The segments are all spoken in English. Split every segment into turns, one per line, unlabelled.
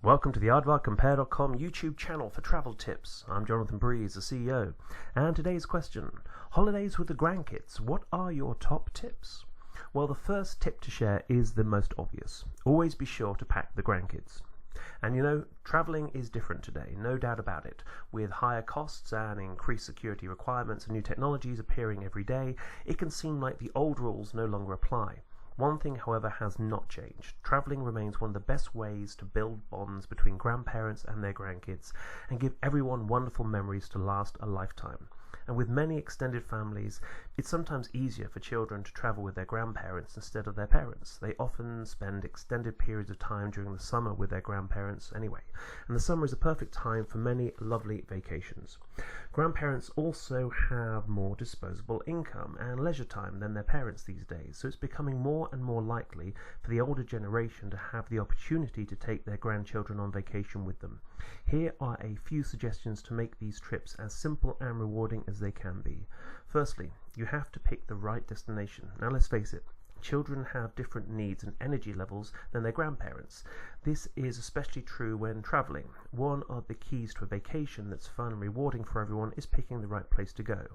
Welcome to the AARDY YouTube channel for travel tips. I'm Jonathan Breeze, the CEO, and today's question: holidays with the grandkids, what are your top tips? Well, the first tip to share is the most obvious. Always be sure to pack the grandkids. And you know, travelling is different today, no doubt about it. With higher costs and increased security requirements and new technologies appearing every day, it can seem like the old rules no longer apply. One thing, however, has not changed. Travelling remains one of the best ways to build bonds between grandparents and their grandkids and give everyone wonderful memories to last a lifetime. And with many extended families, it's sometimes easier for children to travel with their grandparents instead of their parents. They often spend extended periods of time during the summer with their grandparents anyway, and the summer is a perfect time for many lovely vacations. Grandparents also have more disposable income and leisure time than their parents these days, so it's becoming more and more likely for the older generation to have the opportunity to take their grandchildren on vacation with them. Here are a few suggestions to make these trips as simple and rewarding as they can be. Firstly, you have to pick the right destination. Now let's face it, children have different needs and energy levels than their grandparents. This is especially true when travelling. One of the keys to a vacation that's fun and rewarding for everyone is picking the right place to go.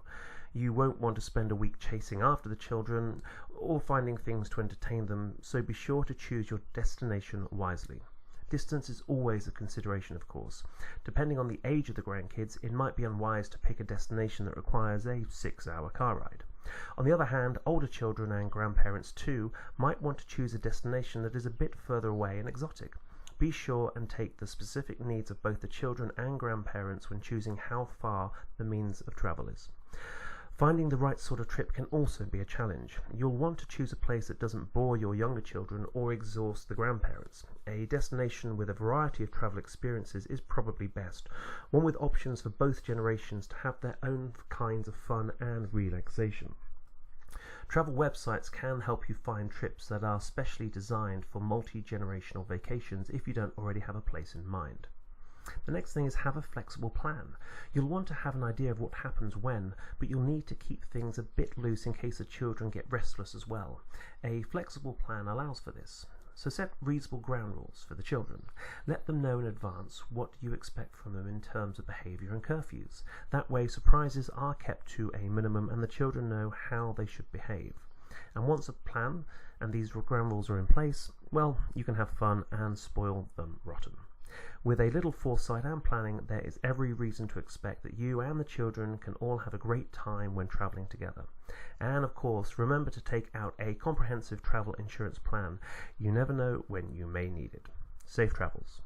You won't want to spend a week chasing after the children or finding things to entertain them, so be sure to choose your destination wisely. Distance is always a consideration, of course. Depending on the age of the grandkids, it might be unwise to pick a destination that requires a 6-hour car ride. On the other hand, older children and grandparents too might want to choose a destination that is a bit further away and exotic. Be sure and take the specific needs of both the children and grandparents when choosing how far the means of travel is. Finding the right sort of trip can also be a challenge. You'll want to choose a place that doesn't bore your younger children or exhaust the grandparents. A destination with a variety of travel experiences is probably best, one with options for both generations to have their own kinds of fun and relaxation. Travel websites can help you find trips that are specially designed for multi-generational vacations if you don't already have a place in mind. The next thing is have a flexible plan. You'll want to have an idea of what happens when, but you'll need to keep things a bit loose in case the children get restless as well. A flexible plan allows for this. So set reasonable ground rules for the children. Let them know in advance what you expect from them in terms of behaviour and curfews. That way surprises are kept to a minimum and the children know how they should behave. And once a plan and these ground rules are in place, well, you can have fun and spoil them rotten. With a little foresight and planning, there is every reason to expect that you and the children can all have a great time when travelling together. And of course, remember to take out a comprehensive travel insurance plan. You never know when you may need it. Safe travels.